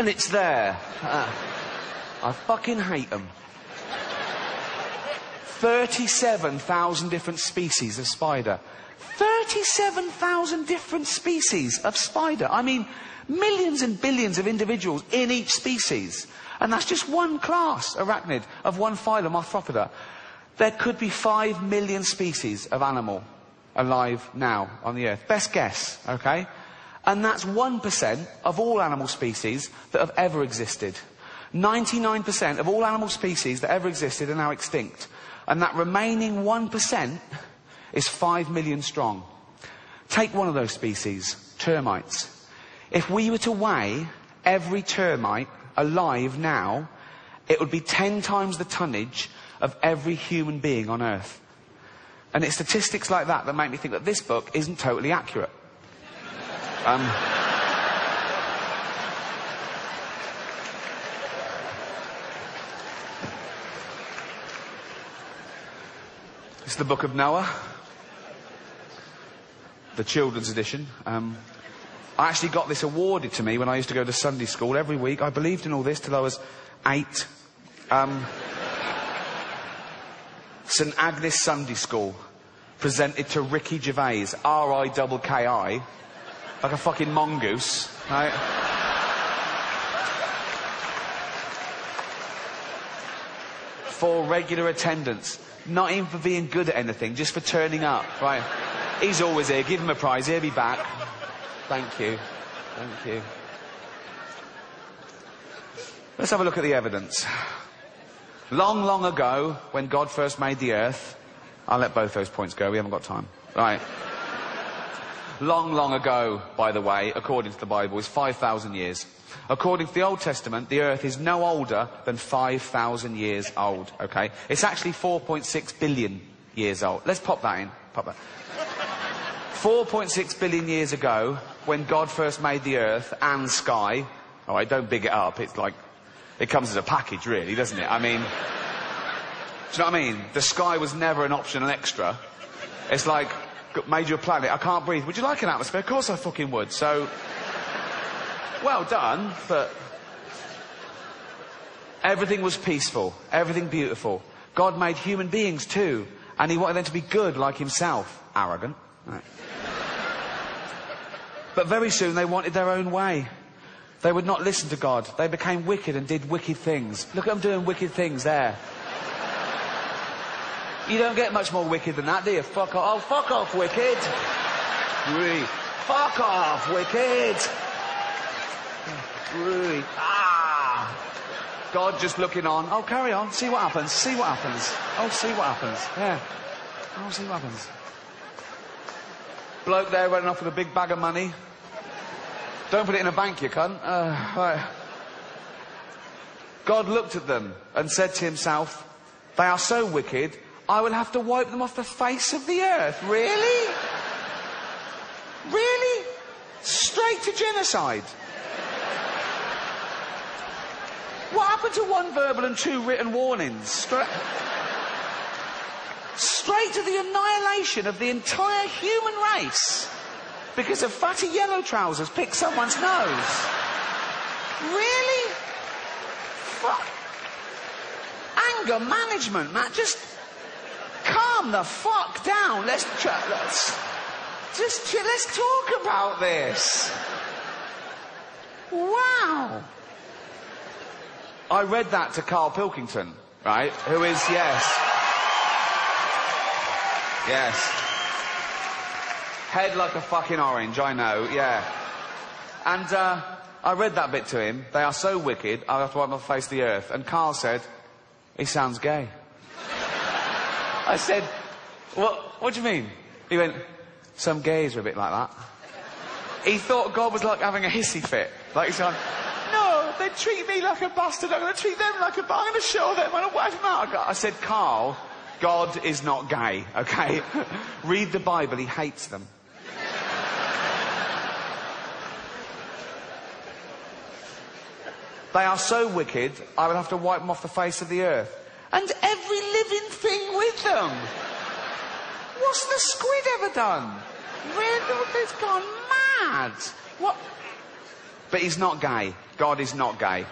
And it's there. I fucking hate them. 37,000 different species of spider. 37,000 different species of spider. I mean, millions and billions of individuals in each species. And that's just one class, arachnid, of one phylum, Arthropoda. There could be 5 million species of animal alive now on the Earth. Best guess, okay? And that's 1% of all animal species that have ever existed. 99% of all animal species that ever existed are now extinct. And that remaining 1% is 5 million strong. Take one of those species, termites. If we were to weigh every termite alive now, it would be 10 times the tonnage of every human being on Earth. And it's statistics like that that make me think that this book isn't totally accurate. It's the Book of Noah, the children's edition. I actually got this awarded to me when I used to go to Sunday school every week. I believed in all this till I was 8. St Agnes Sunday School, presented to Ricky Gervais, R-I-K-K-I, like a fucking mongoose, right? For regular attendance, not even for being good at anything, just for turning up, right? He's always here, give him a prize, he'll be back. Thank you, thank you. Let's have a look at the evidence. Long, long ago, when God first made the earth... I'll let both those points go, we haven't got time. Right. Long, long ago, by the way, according to the Bible, is 5,000 years. According to the Old Testament, the earth is no older than 5,000 years old, okay? It's actually 4.6 billion years old. Let's pop that in. Pop that. 4.6 billion years ago, when God first made the earth and sky... All right, don't big it up, it's like... It comes as a package, really, doesn't it? I mean... Do you know what I mean? The sky was never an optional extra. It's like, made you a planet, I can't breathe. Would you like an atmosphere? Of course I fucking would. So, well done, but... Everything was peaceful. Everything beautiful. God made human beings too. And he wanted them to be good like himself. Arrogant. Right. But very soon they wanted their own way. They would not listen to God. They became wicked and did wicked things. Look at them doing wicked things there. You don't get much more wicked than that, do you? Fuck off. Oh, fuck off, wicked. Really. Fuck off, wicked. Really. Ah. God just looking on. Oh, carry on. See what happens. See what happens. Oh, see what happens. Yeah. Oh, see what happens. Bloke there running off with a big bag of money. Don't put it in a bank, you cunt. Right. God looked at them and said to himself, they are so wicked, I will have to wipe them off the face of the earth. Really? Really? Straight to genocide. What happened to 1 verbal and 2 written warnings? Straight to the annihilation of the entire human race. Because of fatty yellow trousers pick someone's nose. Really? Fuck. Anger management, Matt. Just calm the fuck down. Let's talk about this. Wow. I read that to Carl Pilkington, right? Who is, yes. Head like a fucking orange, I know, yeah. And I read that bit to him. They are so wicked, I'll have to wipe them off the face of the earth. And Carl said, he sounds gay. I said, what do you mean? He went, some gays are a bit like that. He thought God was like having a hissy fit. Like he's going, no, they treat me like a bastard, I'm going to treat them like a bastard, I'm going to show them, I'm going to wipe them out. I said, Carl, God is not gay, okay? Read the Bible, he hates them. They are so wicked, I will have to wipe them off the face of the earth. And every living thing with them. What's the squid ever done? Really? It's gone mad. What? But he's not gay. God is not gay.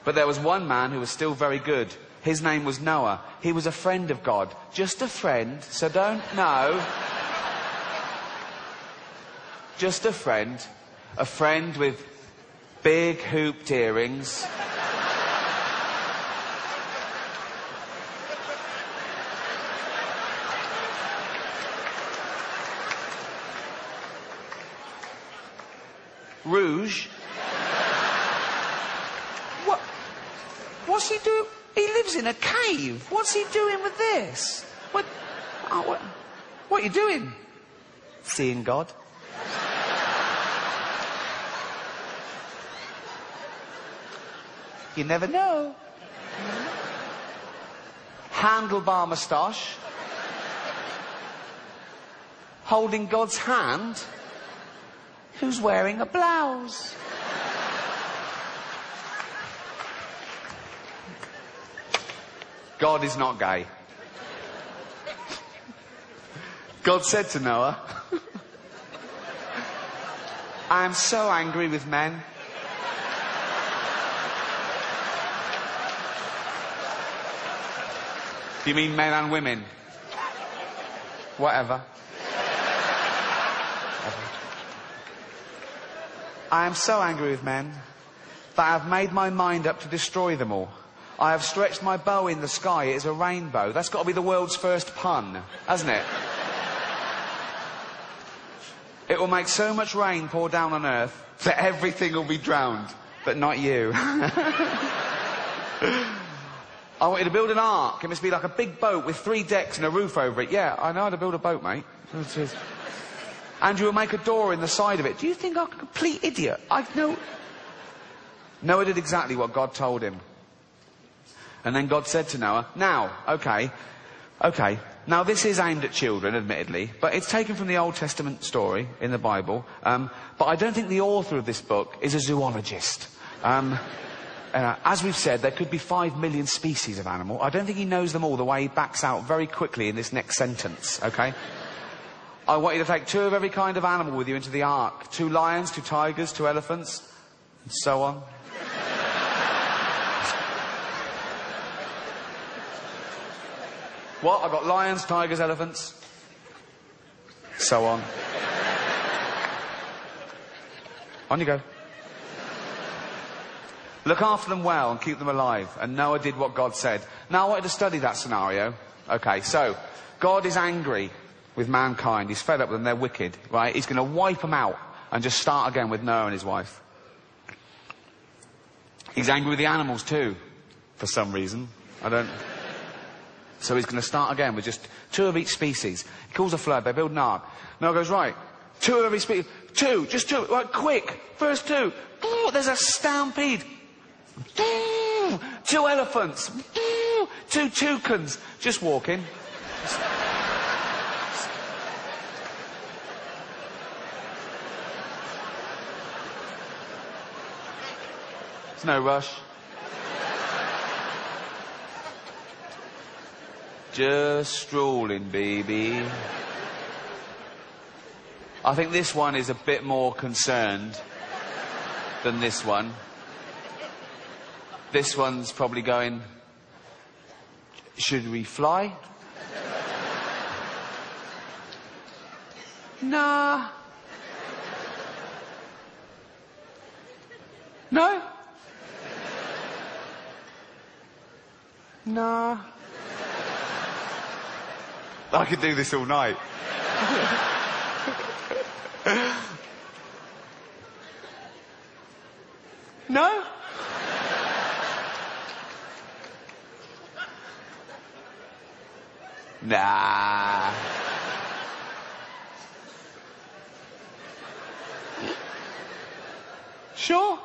But there was one man who was still very good. His name was Noah. He was a friend of God. Just a friend, so don't know. Just a friend. A friend with big hooped earrings. Rouge. What's he doing? He lives in a cave. What's he doing with this? What are you doing? Seeing God. You never know. Handlebar moustache. Holding God's hand. Who's wearing a blouse? God is not gay. God said to Noah, I am so angry with men. You mean men and women? Whatever. I am so angry with men that I have made my mind up to destroy them all. I have stretched my bow in the sky. It is a rainbow. That's got to be the world's first pun, hasn't it? It will make so much rain pour down on earth that everything will be drowned, but not you. I want you to build an ark. It must be like a big boat with 3 decks and a roof over it. Yeah, I know how to build a boat, mate. And you will make a door in the side of it. Do you think I'm a complete idiot? I know. Noah did exactly what God told him. And then God said to Noah, now, okay, now this is aimed at children, admittedly, but it's taken from the Old Testament story in the Bible, but I don't think the author of this book is a zoologist. As we've said, there could be 5 million species of animal. I don't think he knows them all, the way he backs out very quickly in this next sentence, okay? I want you to take 2 of every kind of animal with you into the ark. 2 lions, 2 tigers, 2 elephants, and so on. What? I've got lions, tigers, elephants, so on. On you go. Look after them well and keep them alive. And Noah did what God said. Now I want you to study that scenario. Okay, so God is angry with mankind. He's fed up with them. They're wicked, right? He's going to wipe them out and just start again with Noah and his wife. He's angry with the animals too, for some reason. So he's going to start again with just 2 of each species. He calls a flood. They build an ark. Noah goes, right, 2 of every species. 2, just 2. Right, quick. First 2. Ooh, there's a stampede. 2 elephants. 2 toucans. Just walking. There's no rush. Just strolling, baby. I think this one is a bit more concerned than this one. This one's probably going, should we fly? Nah. No? Nah. I could do this all night. No? Nah. Sure?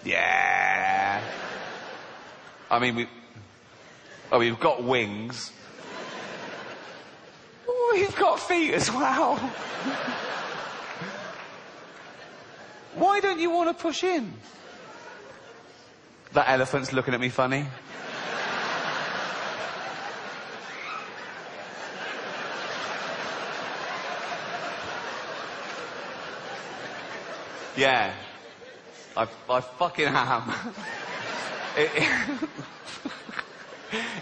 Yeah. I mean, we've got wings. We've got feet as well. Why don't you want to push in? That elephant's looking at me funny. Yeah. I fucking am.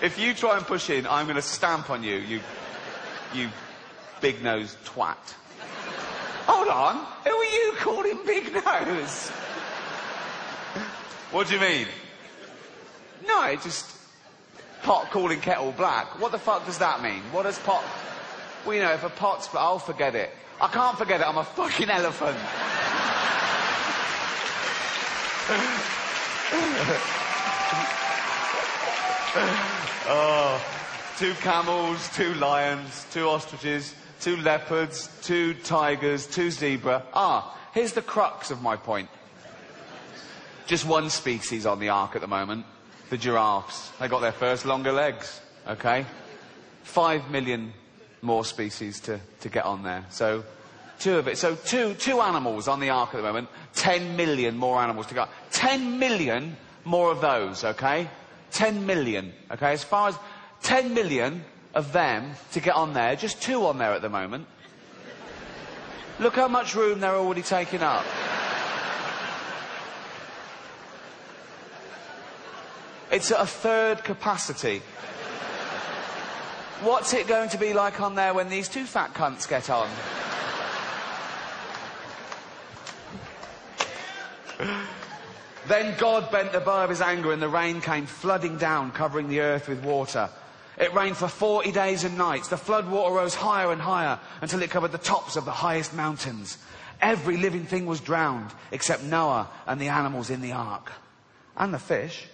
If you try and push in, I'm going to stamp on you, you big-nosed twat. Hold on. Who are you calling big nose? What do you mean? No, it just... Pot calling kettle black. What the fuck does that mean? What does pot... Well, you know, if a pot's... I'll forget it. I can't forget it. I'm a fucking elephant. Oh, 2 camels, 2 lions, 2 ostriches, 2 leopards, 2 tigers, 2 zebra. Here's the crux of my point. Just one species on the Ark at the moment. The giraffes. They got their first longer legs. Okay? 5 million more species to get on there. So, 2 of it. So, two animals on the Ark at the moment. 10 million more animals to go. 10 million more of those, okay? 10 million, okay? As far as 10 million of them to get on there, just 2 on there at the moment. Look how much room they're already taking up. It's at a third capacity. What's it going to be like on there when these 2 fat cunts get on? Then God bent the bow of his anger and the rain came flooding down, covering the earth with water. It rained for 40 days and nights. The flood water rose higher and higher until it covered the tops of the highest mountains. Every living thing was drowned except Noah and the animals in the ark. And the fish.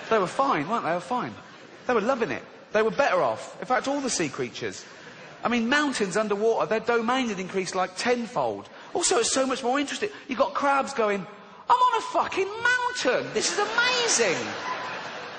They were fine, weren't they? They were fine. They were loving it. They were better off. In fact, all the sea creatures. I mean, mountains underwater, their domain had increased like tenfold. Also, it's so much more interesting. You've got crabs going, I'm on a fucking mountain. This is amazing.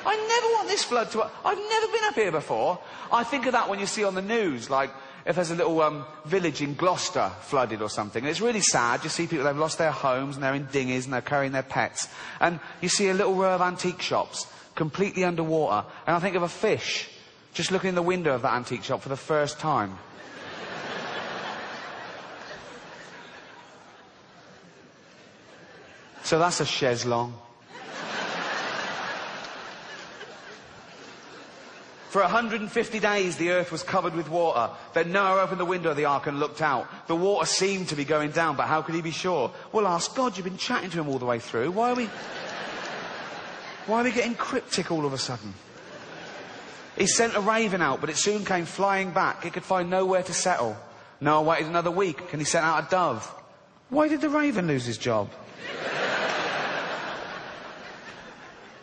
I never want this flood to... I've never been up here before. I think of that when you see on the news, like, if there's a little village in Gloucester flooded or something. And it's really sad. You see people, they've lost their homes and they're in dinghies and they're carrying their pets. And you see a little row of antique shops completely underwater. And I think of a fish just looking in the window of that antique shop for the first time. So that's a chaise longue. For 150 days the earth was covered with water. Then Noah opened the window of the ark and looked out. The water seemed to be going down, but how could he be sure? Well, ask God. You've been chatting to him all the way through. Why are we getting cryptic all of a sudden? He sent a raven out, but it soon came flying back. It could find nowhere to settle. Noah waited another week, and he sent out a dove. Why did the raven lose his job?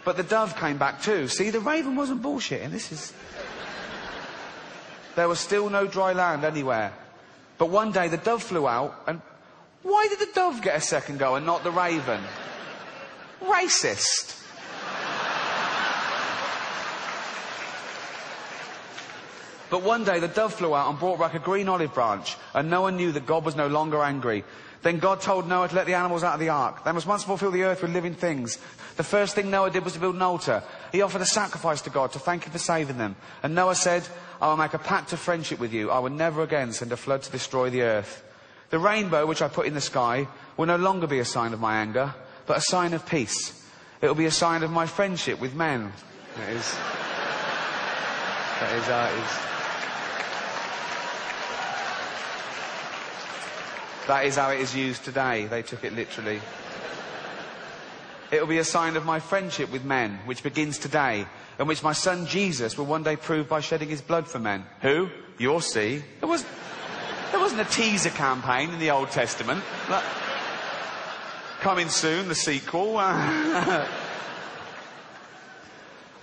But the dove came back too. See, the raven wasn't bullshitting. There was still no dry land anywhere. But one day the dove flew out, and why did the dove get a second go and not the raven? Racist. But one day the dove flew out and brought back a green olive branch, and Noah knew that God was no longer angry. Then God told Noah to let the animals out of the ark. They must once more fill the earth with living things. The first thing Noah did was to build an altar. He offered a sacrifice to God to thank him for saving them. And Noah said, I will make a pact of friendship with you. I will never again send a flood to destroy the earth. The rainbow which I put in the sky will no longer be a sign of my anger, but a sign of peace. It will be a sign of my friendship with men. That is how it is. That is how it is used today. They took it literally. It will be a sign of my friendship with men, which begins today, and which my son Jesus will one day prove by shedding his blood for men. Who? You'll see. There wasn't a teaser campaign in the Old Testament. Coming soon, the sequel. And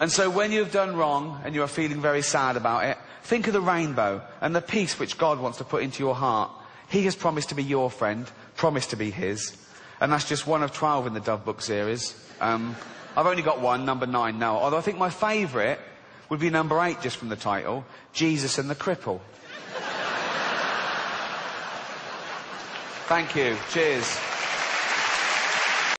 so when you've done wrong and you are feeling very sad about it, think of the rainbow and the peace which God wants to put into your heart. He has promised to be your friend, promised to be his. And that's just one of 12 in the Dove Book series. I've only got one, number 9 now. Although I think my favourite would be number 8, just from the title, Jesus and the Cripple. Thank you. Cheers.